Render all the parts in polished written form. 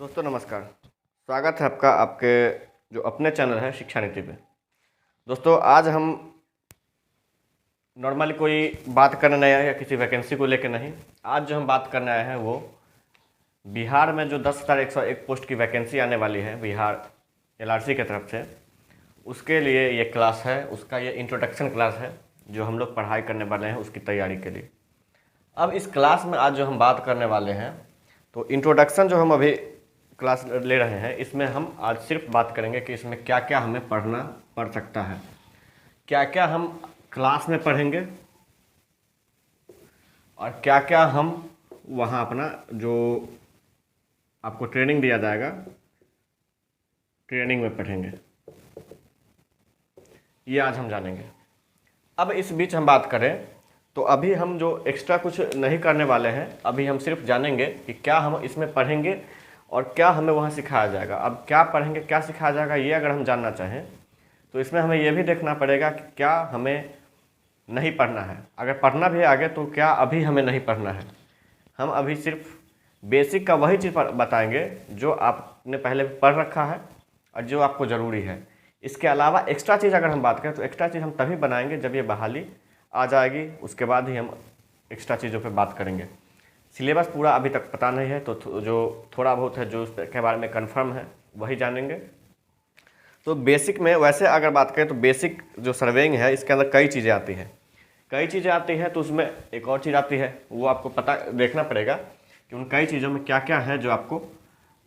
दोस्तों नमस्कार। स्वागत है आपका आपके जो अपने चैनल है शिक्षा नीति पे। दोस्तों आज हम नॉर्मली कोई बात करने नहीं आए या किसी वैकेंसी को लेकर नहीं। आज जो हम बात करने आए हैं वो बिहार में जो 10,101 पोस्ट की वैकेंसी आने वाली है बिहार LRC की तरफ से, उसके लिए ये क्लास है। उसका ये इंट्रोडक्शन क्लास है जो हम लोग पढ़ाई करने वाले हैं उसकी तैयारी के लिए। अब इस क्लास में आज जो हम बात करने वाले हैं तो इंट्रोडक्शन जो हम अभी क्लास ले रहे हैं इसमें हम आज सिर्फ बात करेंगे कि इसमें क्या क्या हमें पढ़ना पड़ सकता है, क्या क्या हम क्लास में पढ़ेंगे और क्या क्या हम वहाँ अपना जो आपको ट्रेनिंग दिया जाएगा ट्रेनिंग में पढ़ेंगे, ये आज हम जानेंगे। अब इस बीच हम बात करें तो अभी हम जो एक्स्ट्रा कुछ नहीं करने वाले हैं, अभी हम सिर्फ जानेंगे कि क्या हम इसमें पढ़ेंगे और क्या हमें वहाँ सिखाया जाएगा। अब क्या पढ़ेंगे क्या सिखाया जाएगा ये अगर हम जानना चाहें तो इसमें हमें ये भी देखना पड़ेगा कि क्या हमें नहीं पढ़ना है। अगर पढ़ना भी है आगे तो क्या अभी हमें नहीं पढ़ना है। हम अभी सिर्फ बेसिक का वही चीज़ बताएंगे जो आपने पहले पढ़ रखा है और जो आपको ज़रूरी है। इसके अलावा एक्स्ट्रा चीज़ अगर हम बात करें तो एक्स्ट्रा चीज़ हम तभी बनाएंगे जब ये बहाली आ जाएगी, उसके बाद ही हम एक्स्ट्रा चीज़ों पे बात करेंगे। सिलेबस पूरा अभी तक पता नहीं है तो जो थोड़ा बहुत है जो उसके बारे में कंफर्म है वही जानेंगे। तो बेसिक में वैसे अगर बात करें तो बेसिक जो सर्वेइंग है इसके अंदर कई चीज़ें आती हैं, तो उसमें एक और चीज़ आती है वो आपको पता देखना पड़ेगा कि उन कई चीज़ों में क्या क्या है जो आपको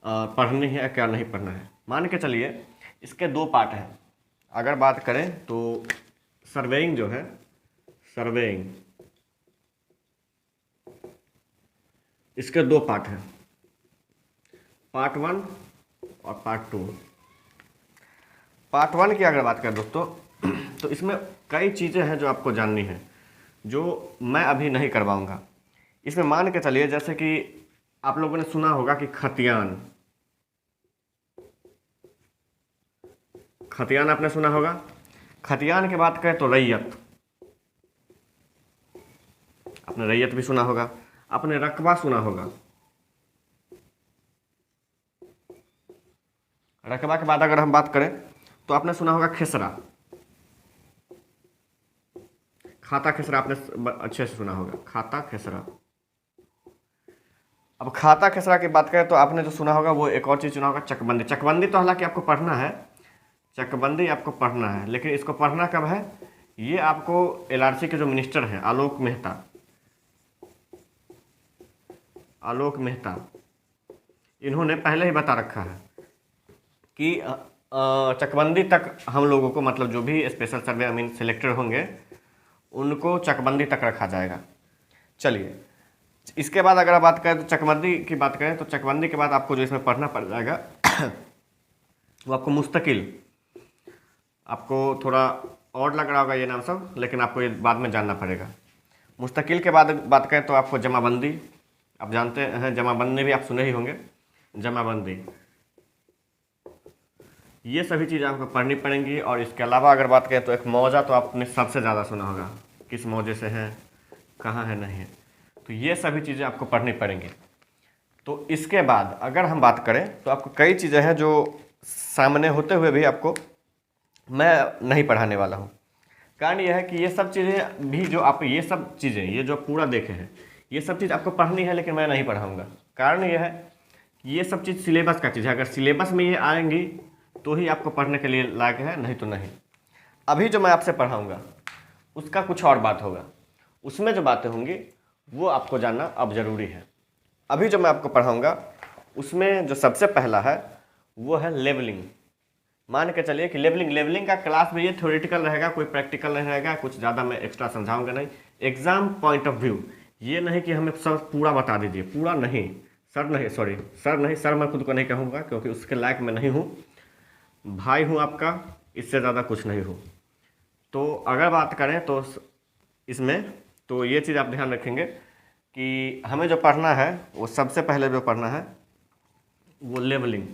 पढ़नी है क्या नहीं पढ़ना है। मान के चलिए इसके दो पार्ट हैं। अगर बात करें तो सर्वेइंग जो है, सर्वेइंग इसके दो पार्ट हैं, पार्ट 1 और पार्ट 2। पार्ट 1 की अगर बात करें दोस्तों तो इसमें कई चीज़ें हैं जो आपको जाननी है जो मैं अभी नहीं करवाऊंगा। इसमें मान के चलिए जैसे कि आप लोगों ने सुना होगा कि खतियान, खतियान आपने सुना होगा। खतियान की बात करें तो रैयत, आपने रैयत भी सुना होगा। आपने रकबा सुना होगा। रकबा के बाद अगर हम बात करें तो आपने सुना होगा खेसरा, खाता खेसरा आपने अच्छे से सुना होगा, खाता खेसरा। अब खाता खेसरा की बात करें तो आपने जो सुना होगा वो एक और चीज़ सुना होगा, चकबंदी। चकबंदी तो हालांकि आपको पढ़ना है, चकबंदी आपको पढ़ना है, लेकिन इसको पढ़ना कब है, ये आपको LRC के जो मिनिस्टर हैं आलोक मेहता, इन्होंने पहले ही बता रखा है कि चकबंदी तक हम लोगों को, मतलब जो भी स्पेशल सर्वे सिलेक्टेड होंगे उनको चकबंदी तक रखा जाएगा। चलिए इसके बाद अगर आप बात करें तो चकबंदी की बात करें तो चकबंदी के बाद आपको जो इसमें पढ़ना पड़ जाएगा वो आपको मुस्तकिल, आपको थोड़ा और लग रहा होगा ये नाम सब, लेकिन आपको ये बाद में जानना पड़ेगा। मुस्तकिल के बाद बात करें तो आपको जमाबंदी, आप जानते हैं जमाबंदी भी आप सुने ही होंगे, जमाबंदी, ये सभी चीज़ें आपको पढ़नी पड़ेंगी। और इसके अलावा अगर बात करें तो एक मौजा तो आपने सबसे ज़्यादा सुना होगा, किस मौजे से है, कहाँ है, नहीं है, तो ये सभी चीज़ें आपको पढ़नी पड़ेंगी। तो इसके बाद अगर हम बात करें तो आपको कई चीज़ें हैं जो सामने होते हुए भी आपको मैं नहीं पढ़ाने वाला हूँ। कारण यह है कि ये सब चीज़ें भी जो आप ये सब चीज़ें ये जो पूरा देखे हैं ये सब चीज़ आपको पढ़नी है, लेकिन मैं नहीं पढ़ाऊँगा। कारण यह है कि ये सब चीज़ सिलेबस का चीज़ है, अगर सिलेबस में ये आएंगी तो ही आपको पढ़ने के लिए लायक है, नहीं तो नहीं। अभी जो मैं आपसे पढ़ाऊँगा उसका कुछ और बात होगा, उसमें जो बातें होंगी वो आपको जानना अब ज़रूरी है। अभी जो मैं आपको पढ़ाऊँगा उसमें जो सबसे पहला है वो है लेवलिंग। मान के चलिए कि लेवलिंग का क्लास में ये थ्योरेटिकल रहेगा, कोई प्रैक्टिकल नहीं रहेगा, कुछ ज़्यादा मैं एक्स्ट्रा समझाऊंगा नहीं। एग्जाम पॉइंट ऑफ व्यू, ये नहीं कि हमें सब पूरा बता दीजिए, पूरा नहीं, सर मैं खुद को नहीं कहूँगा क्योंकि उसके लायक मैं नहीं हूँ, भाई हूँ आपका, इससे ज़्यादा कुछ नहीं हूँ। तो अगर बात करें तो इसमें तो ये चीज़ आप ध्यान रखेंगे कि हमें जो पढ़ना है वो सबसे पहले जो पढ़ना है वो लेवलिंग।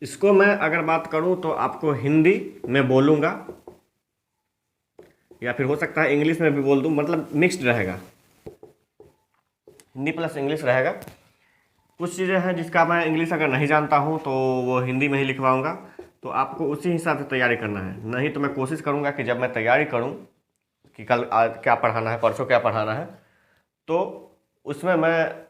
इसको मैं अगर बात करूं तो आपको हिंदी में बोलूँगा या फिर हो सकता है इंग्लिश में भी बोल दूं, मतलब मिक्स्ड रहेगा। हिंदी प्लस इंग्लिश रहेगा। कुछ चीज़ें हैं जिसका मैं इंग्लिश अगर नहीं जानता हूँ तो वो हिंदी में ही लिखवाऊँगा, तो आपको उसी हिसाब से तैयारी करना है। नहीं तो मैं कोशिश करूँगा कि जब मैं तैयारी करूँ कि कल आज क्या पढ़ाना है, परसों क्या पढ़ाना है, तो उसमें मैं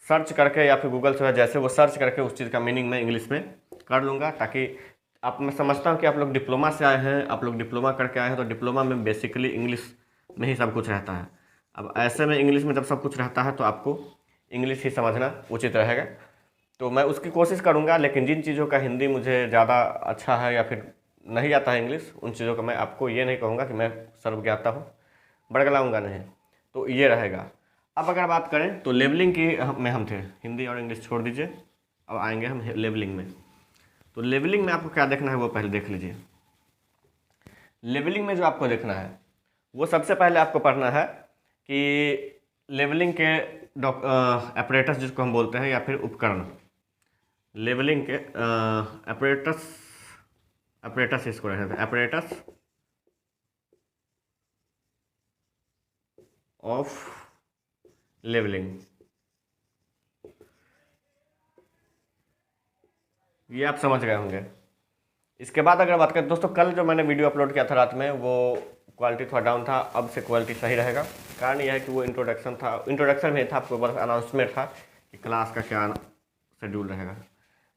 सर्च करके या फिर गूगल से जैसे वो सर्च करके उस चीज़ का मीनिंग मैं इंग्लिश में कर लूँगा, ताकि आप, मैं समझता हूँ कि आप लोग डिप्लोमा से आए हैं, आप लोग डिप्लोमा करके आए हैं, तो डिप्लोमा में बेसिकली इंग्लिश में ही सब कुछ रहता है। अब ऐसे में इंग्लिश में जब सब कुछ रहता है तो आपको इंग्लिश ही समझना उचित रहेगा। तो मैं उसकी कोशिश करूँगा, लेकिन जिन चीज़ों का हिंदी मुझे ज़्यादा अच्छा है या फिर नहीं आता है इंग्लिश, उन चीज़ों का मैं आपको ये नहीं कहूँगा कि मैं सर्वज्ञाता हूँ, बड़गलाऊँगा नहीं। तो ये रहेगा। अब अगर बात करें तो लेवलिंग की में हम थे, हिंदी और इंग्लिश छोड़ दीजिए, अब आएंगे हम लेवलिंग में। तो लेवलिंग में आपको क्या देखना है वो पहले देख लीजिए। लेवलिंग में जो आपको देखना है वो सबसे पहले आपको पढ़ना है कि लेवलिंग के ऑपरेटर्स जिसको हम बोलते हैं या फिर उपकरण, लेवलिंग के ऑपरेटर्स इसको रहते हैं, ऑपरेटर्स ऑफ लेवलिंग, ये आप समझ गए होंगे। इसके बाद अगर बात करें दोस्तों, कल जो मैंने वीडियो अपलोड किया था रात में वो क्वालिटी थोड़ा डाउन था, अब से क्वालिटी सही रहेगा। कारण यह है कि वो इंट्रोडक्शन था, इंट्रोडक्शन में था, आपको बस अनाउंसमेंट था कि क्लास का क्या शेड्यूल रहेगा।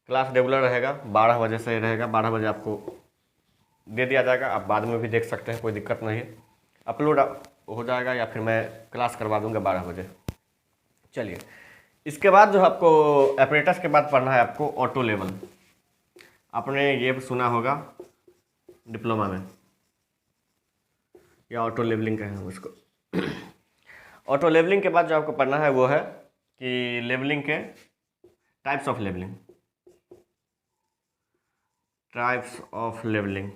क्लास रेगुलर रहेगा, 12 बजे से रहेगा, 12 बजे आपको दे दिया जाएगा, आप बाद में भी देख सकते हैं, कोई दिक्कत नहीं है। अपलोड हो जाएगा या फिर मैं क्लास करवा दूंगा 12 बजे। चलिए, इसके बाद जो आपको ऑपरेटर्स के बाद पढ़ना है आपको ऑटो लेवल। आपने ये सुना होगा डिप्लोमा में, या ऑटो लेवलिंग कहें हम उसको। ऑटो लेवलिंग के बाद जो आपको पढ़ना है वो है कि लेवलिंग के types of levelling, types of levelling,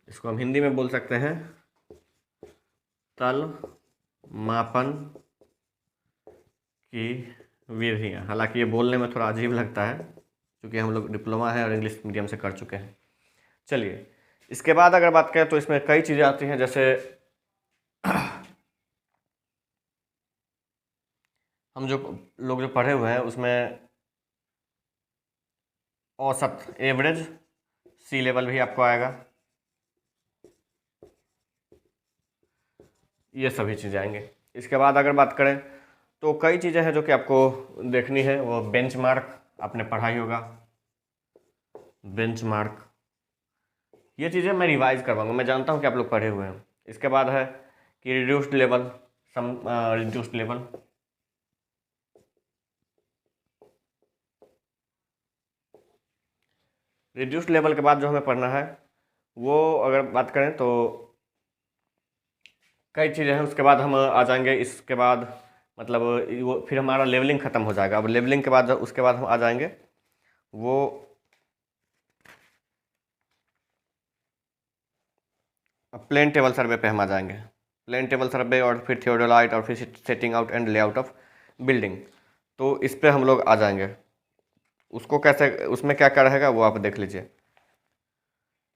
इसको हम हिंदी में बोल सकते हैं तल मापन की विधियाँ। हालांकि ये बोलने में थोड़ा अजीब लगता है क्योंकि हम लोग डिप्लोमा है और इंग्लिश मीडियम से कर चुके हैं। चलिए, इसके बाद अगर बात करें तो इसमें कई चीज़ें आती हैं, जैसे हम जो लोग जो पढ़े हुए हैं उसमें औसत, एवरेज, सी लेवल भी आपको आएगा, ये सभी चीज़ें आएंगे। इसके बाद अगर बात करें तो कई चीज़ें हैं जो कि आपको देखनी है, वो बेंचमार्क आपने पढ़ा ही होगा, बेंचमार्क, ये चीज़ें मैं रिवाइज करवाऊंगा, मैं जानता हूँ कि आप लोग पढ़े हुए हैं। इसके बाद है कि reduced level, reduced level, reduced level के बाद जो हमें पढ़ना है वो अगर बात करें तो कई चीज़ें हैं। उसके बाद हम आ जाएंगे, इसके बाद मतलब वो फिर हमारा लेवलिंग ख़त्म हो जाएगा। अब लेवलिंग के बाद उसके बाद हम आ जाएंगे वो प्लेन टेबल सर्वे पे हम आ जाएंगे, प्लेन टेबल सर्वे और फिर थियोडोलाइट और फिर setting out and layout of building. तो इस पे हम लोग आ जाएंगे, उसको कैसे, उसमें क्या क्या रहेगा वो आप देख लीजिए।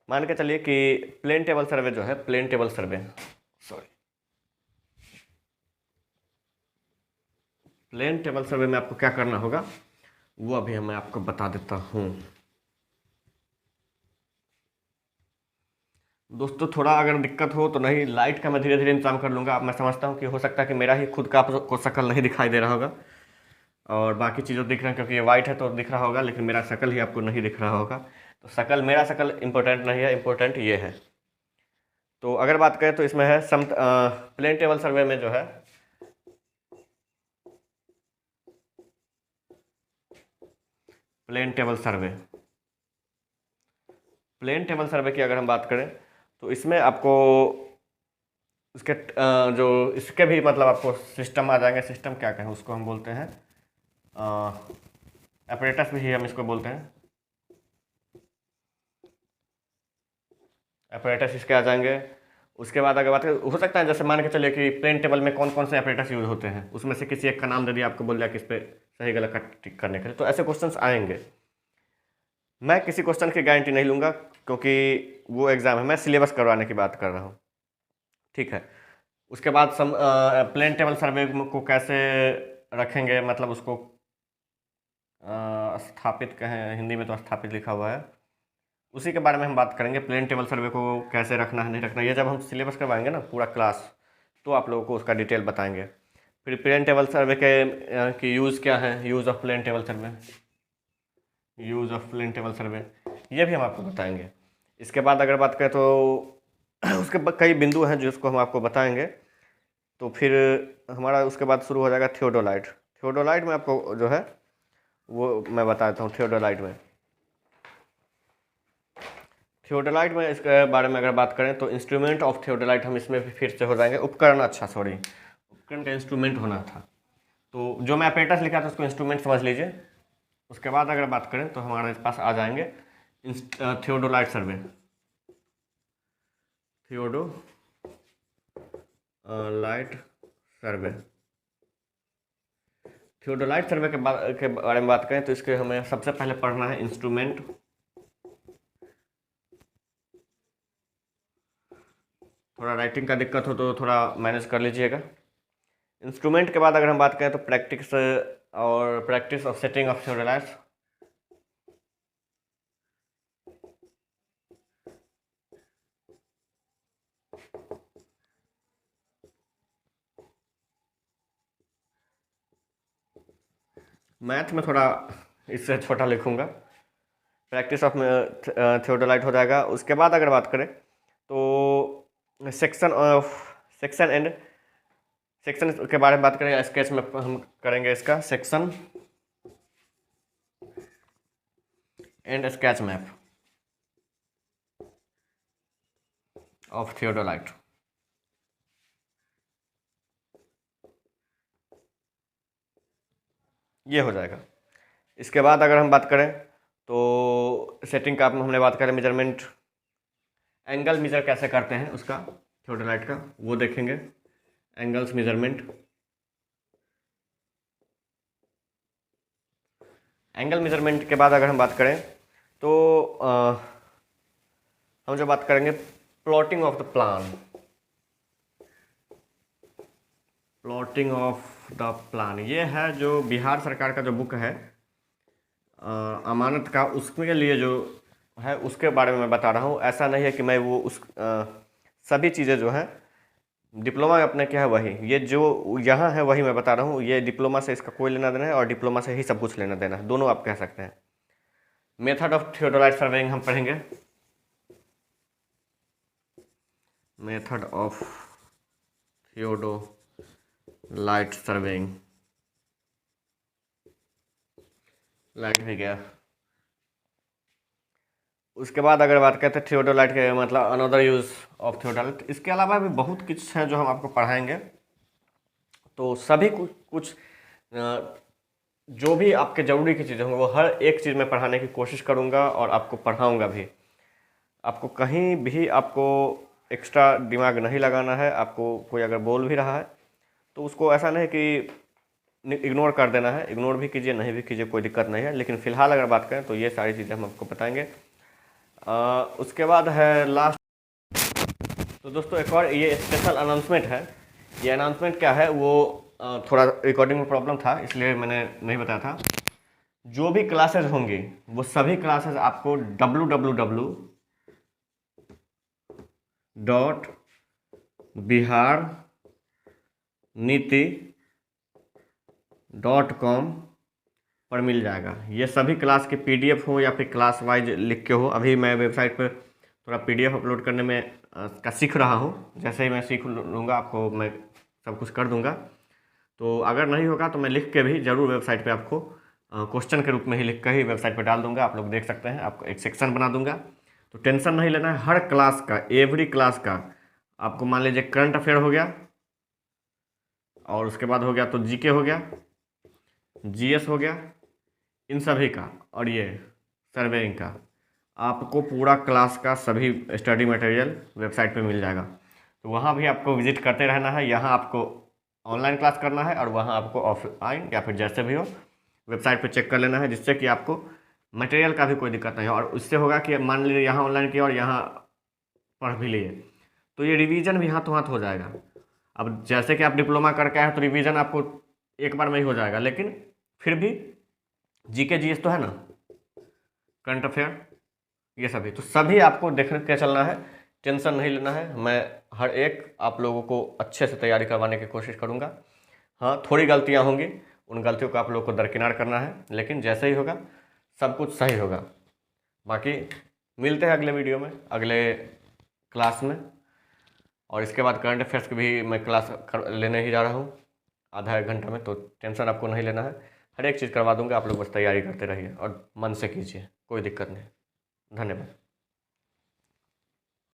मान के चलिए कि प्लेन टेबल सर्वे जो है, plane table survey, sorry, plane table survey में आपको क्या करना होगा वो अभी मैं आपको बता देता हूँ। दोस्तों थोड़ा अगर दिक्कत हो तो नहीं, लाइट का मैं धीरे धीरे इंतजाम कर लूँगा। अब मैं समझता हूँ कि हो सकता है कि मेरा ही खुद का आपको शक्ल नहीं दिखाई दे रहा होगा और बाकी चीज़ों दिख रहे हैं, क्योंकि ये वाइट है तो दिख रहा होगा, लेकिन मेरा शक्ल ही आपको नहीं दिख रहा होगा। तो शक्ल, मेरा शक्ल इम्पोर्टेंट नहीं है, इम्पोर्टेंट ये है। तो अगर बात करें तो इसमें है प्लेन टेबल सर्वे में जो है plane table survey, plane table survey की अगर हम बात करें तो इसमें आपको इसके जो इसके भी मतलब आपको सिस्टम आ जाएंगे। सिस्टम क्या कहें उसको, हम बोलते हैं ऑपरेटर्स भी हम इसको बोलते हैं, ऑपरेटर्स इसके आ जाएंगे। उसके बाद अगर बात करें, हो सकता है जैसे मान के चलिए कि प्लेन टेबल में कौन कौन से ऑपरेटर्स यूज होते हैं, उसमें से किसी एक का नाम दे दिया, आपको बोल दिया कि इस पर सही गलत का टिक करने के लिए, तो ऐसे क्वेश्चंस आएंगे। मैं किसी क्वेश्चन की गारंटी नहीं लूँगा क्योंकि वो एग्ज़ाम है, मैं सिलेबस करवाने की बात कर रहा हूँ, ठीक है। उसके बाद प्लेन टेबल सर्वे को कैसे रखेंगे, मतलब उसको स्थापित कहें, हिंदी में तो स्थापित लिखा हुआ है, उसी के बारे में हम बात करेंगे। प्लेन टेबल सर्वे को कैसे रखना है नहीं रखना, ये जब हम सिलेबस करवाएंगे ना पूरा क्लास, तो आप लोगों को उसका डिटेल बताएंगे। फिर प्लेन टेबल सर्वे के यूज़ क्या है, use of plane table survey, use of plane table survey, ये भी हम आपको बताएंगे। इसके बाद अगर बात करें तो उसके कई बिंदु हैं जिसको हम आपको बताएंगे। तो फिर हमारा उसके बाद शुरू हो जाएगा थियोडोलाइट। थियोडोलाइट में आपको जो है वो मैं बताता हूँ। थियोडोलाइट में इसके बारे में अगर बात करें तो इंस्ट्रूमेंट ऑफ थियोडोलाइट, हम इसमें भी फिर से हो जाएंगे। उपकरण, अच्छा सॉरी, उपकरण का इंस्ट्रूमेंट होना था, तो जो मैं अपरेटस लिखा था उसको इंस्ट्रूमेंट समझ लीजिए। उसके बाद अगर बात करें तो हमारे पास आ जाएंगे थियोडोलाइट सर्वे, थियोडोलाइट सर्वे। थियोडोलाइट सर्वे के बारे में बात करें तो इसके हमें सबसे पहले पढ़ना है इंस्ट्रूमेंट। थोड़ा राइटिंग का दिक्कत हो तो थोड़ा मैनेज कर लीजिएगा। इंस्ट्रूमेंट के बाद अगर हम बात करें तो practice of setting of theodolites. Math में थोड़ा इससे छोटा लिखूंगा, प्रैक्टिस ऑफ थियोडोलाइट हो जाएगा। उसके बाद अगर बात करें तो सेक्शन के बारे में बात करें, स्केच में हम करेंगे इसका section and sketch map of theodolite. ये हो जाएगा। इसके बाद अगर हम बात करें तो सेटिंग का हमने बात करें, मेजरमेंट, एंगल मेजर कैसे करते हैं उसका, थियोडोलाइट का, वो देखेंगे, एंगल्स मेजरमेंट। एंगल मेजरमेंट के बाद अगर हम बात करें तो हम जो बात करेंगे plotting of the plan, plotting of the plan, ये है जो बिहार सरकार का जो बुक है अमानत का, उसके लिए जो है उसके बारे में मैं बता रहा हूँ। ऐसा नहीं है कि मैं वो सभी चीज़ें जो हैं डिप्लोमा में अपने क्या है वही, ये जो यहाँ है वही मैं बता रहा हूँ। ये डिप्लोमा से इसका कोई लेना देना है और डिप्लोमा से ही सब कुछ लेना देना है, दोनों आप कह सकते हैं। मेथड ऑफ थियोडोलाइट सर्वेइंग हम पढ़ेंगे, method of theodolite surveying, light भी गया। उसके बाद अगर बात करते हैं थियोडोलाइट के मतलब अनदर यूज़ ऑफ थियोडोलाइट, इसके अलावा भी बहुत कुछ है जो हम आपको पढ़ाएंगे। तो सभी कुछ जो भी आपके ज़रूरी की चीज़ें होंगी वो हर एक चीज़ में पढ़ाने की कोशिश करूँगा और आपको पढ़ाऊँगा भी। आपको कहीं भी आपको एक्स्ट्रा दिमाग नहीं लगाना है। आपको कोई अगर बोल भी रहा है तो उसको ऐसा नहीं कि इग्नोर कर देना है, इग्नोर भी कीजिए नहीं भी कीजिए, कोई दिक्कत नहीं है। लेकिन फ़िलहाल अगर बात करें तो ये सारी चीज़ें हम आपको बताएंगे। उसके बाद है लास्ट, तो दोस्तों एक और ये स्पेशल अनाउंसमेंट है। ये अनाउंसमेंट क्या है वो थोड़ा रिकॉर्डिंग में प्रॉब्लम था इसलिए मैंने नहीं बताया था। जो भी क्लासेज होंगी वो सभी क्लासेज आपको www.biharniti.com पर मिल जाएगा। ये सभी क्लास के पीडीएफ हो या फिर क्लास वाइज लिख के हो। अभी मैं वेबसाइट पर थोड़ा पीडीएफ अपलोड करने में का सीख रहा हूँ। जैसे ही मैं सीख लूँगा आपको मैं सब कुछ कर दूँगा। तो अगर नहीं होगा तो मैं लिख के भी ज़रूर वेबसाइट पे आपको क्वेश्चन के रूप में ही लिख कर ही वेबसाइट पे डाल दूँगा। आप लोग देख सकते हैं, आपको एक सेक्शन बना दूँगा। तो टेंशन नहीं लेना है, हर क्लास का, एवरी क्लास का आपको, मान लीजिए करंट अफेयर हो गया और उसके बाद हो गया तो जीके हो गया, जीएस हो गया, इन सभी का, और ये सर्वेइंग का, आपको पूरा क्लास का सभी स्टडी मटेरियल वेबसाइट पे मिल जाएगा। तो वहाँ भी आपको विजिट करते रहना है। यहाँ आपको ऑनलाइन क्लास करना है और वहाँ आपको ऑफलाइन या फिर जैसे भी हो वेबसाइट पे चेक कर लेना है, जिससे कि आपको मटेरियल का भी कोई दिक्कत नहीं हो। और उससे होगा कि मान लीजिए यहाँ ऑनलाइन किया और यहाँ पढ़ भी लिए तो ये रिवीजन भी हाथों हाथ हो जाएगा। अब जैसे कि आप डिप्लोमा करके आए हैं तो रिवीजन आपको एक बार में ही हो जाएगा, लेकिन फिर भी जीके जीएस तो है ना, करंट अफेयर, ये सभी तो सभी आपको देख के चलना है, टेंशन नहीं लेना है। मैं हर एक आप लोगों को अच्छे से तैयारी करवाने की कोशिश करूँगा। हाँ, थोड़ी गलतियाँ होंगी, उन गलतियों को आप लोग को दरकिनार करना है, लेकिन जैसे ही होगा सब कुछ सही होगा। बाकी मिलते हैं अगले वीडियो में, अगले क्लास में। और इसके बाद करंट अफेयर्स की भी मैं क्लास लेने ही जा रहा हूँ आधा एक घंटा में, तो टेंशन आपको नहीं लेना है, हर एक चीज़ करवा दूंगा। आप लोग बस तैयारी करते रहिए और मन से कीजिए, कोई दिक्कत नहीं। धन्यवाद।